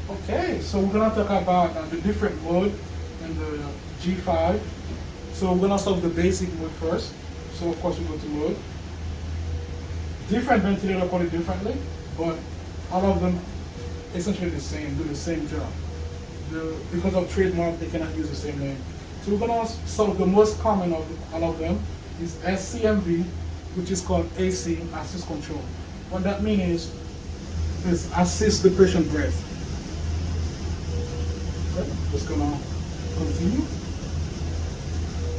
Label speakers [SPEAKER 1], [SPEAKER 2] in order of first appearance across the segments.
[SPEAKER 1] Okay, so we're gonna talk about the different mode in the G5. So we're gonna start with the basic mode first. So of course we go to mode. Different ventilator call it differently, but all of them essentially the same, do the same job. Because of trademark, they cannot use the same name. So we're gonna start with the most common of all of them is SCMV, which is called AC, assist control. What that means is assist the patient breath. Okay, just gonna continue.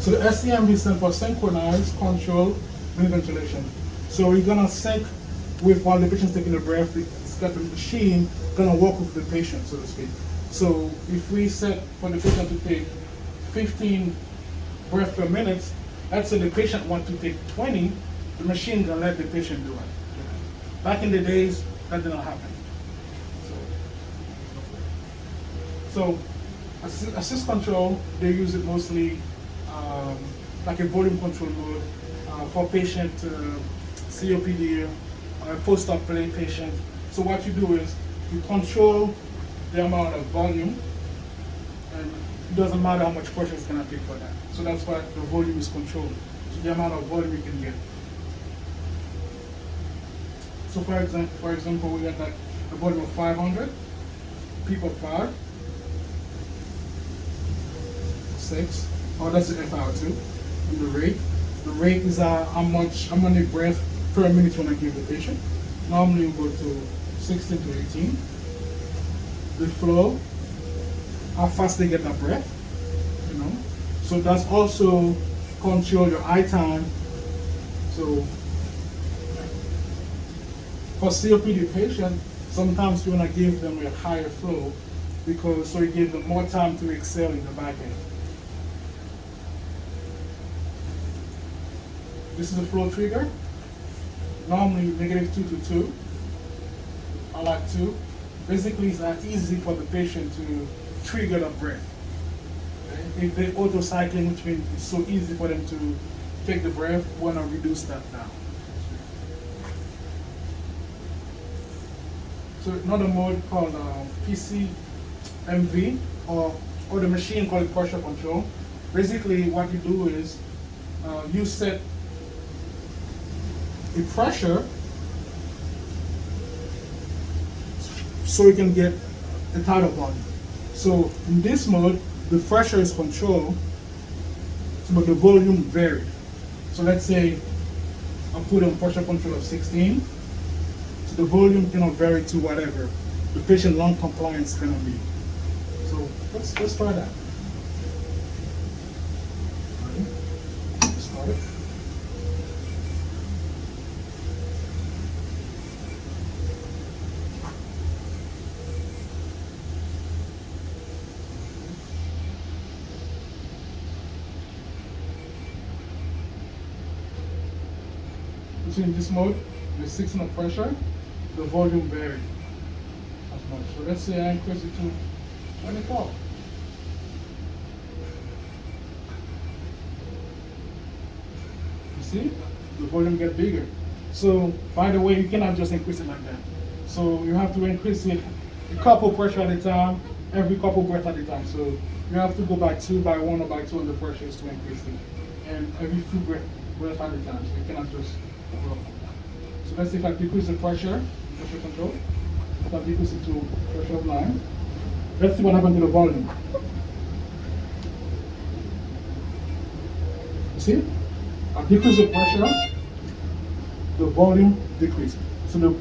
[SPEAKER 1] So the SCMV stands for synchronized control wind ventilation. So we're gonna sync with while the patient's taking a breath, the machine gonna work with the patient, so to speak. So if we set for the patient to take 15 breaths per minute, let's say the patient wants to take 20, the machine gonna let the patient do it. Back in the days, that did not happen. So assist control, they use it mostly like a volume control mode for patient COPD, post-op play patient. So what you do is you control the amount of volume, and it doesn't matter how much pressure it's gonna take for that. So that's why the volume is controlled. So the amount of volume you can get. So for example, we got like a volume of 500, people 5, 6, oh that's the FR2, and the rate. The rate is how many breaths per minute you want to give the patient. Normally we go to 16 to 18. The flow, how fast they get that breath, you know. So that's also control your eye time. So for COPD patient, sometimes you want to give them a higher flow because so you give them more time to exhale in the back end. This is a flow trigger. Normally -2 to 2. I like 2. Basically, it's not easy for the patient to trigger the breath. Okay? If they auto-cycling, which means it's so easy for them to take the breath, we want to reduce that down. So another mode called PCMV, or the machine called pressure control. Basically, what you do is you set a pressure so you can get the tidal volume. So in this mode, the pressure is controlled, but the volume varies. So let's say I put on pressure control of 16, so the volume cannot vary to whatever the patient lung compliance is gonna be. So let's try that. Let's start it. In this mode, the 16 of pressure, the volume varies as much. So let's say I increase it to 24. You see, the volume gets bigger. So by the way, you cannot just increase it like that. So you have to increase it a couple pressure at a time, every couple breaths at a time. So you have to go by 2 by 1 or by 2 on the pressures to increase it, and every few breaths at a time. So you cannot just. So let's see if I decrease the pressure control. If I decrease it to pressure of 9. Let's see what happens to the volume. You see? I decrease the pressure, the volume decreases. So the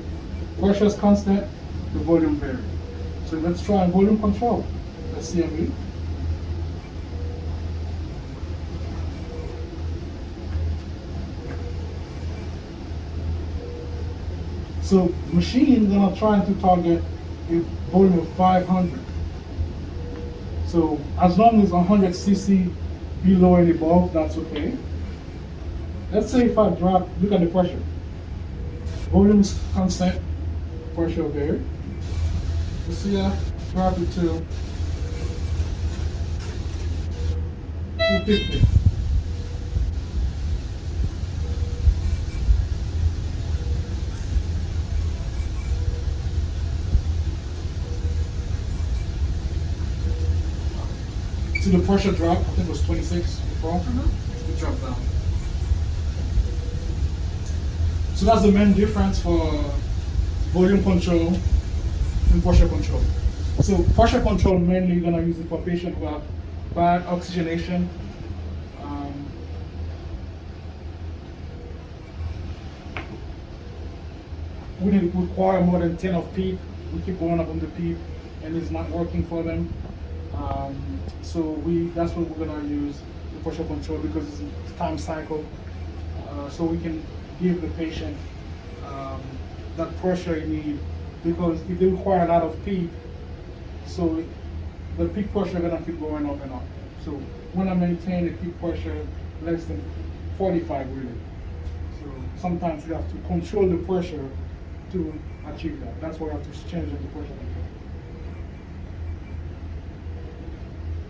[SPEAKER 1] pressure is constant, the volume varies. So let's try volume control. Let's see CMV. So machine is gonna try to target a volume of 500. So as long as 100 cc below and above, that's okay. Let's say if I drop, look at the pressure. Volume is constant, pressure varies. You see I drop it to 250. See the pressure drop, I think it was 26 before. It dropped down. So that's the main difference for volume control and pressure control. So pressure control mainly you're gonna use it for patients who have bad oxygenation. Um, we need to require more than 10 of PEEP. We keep going up on the PEEP and it's not working for them. So that's what we're gonna use the pressure control because it's time cycle. So we can give the patient that pressure you need because if they require a lot of PEEP, so the peak pressure gonna keep going up and up. So when I maintain a peak pressure less than 45 really. So sometimes you have to control the pressure to achieve that. That's why you have to change the pressure control.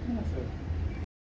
[SPEAKER 1] And that's it.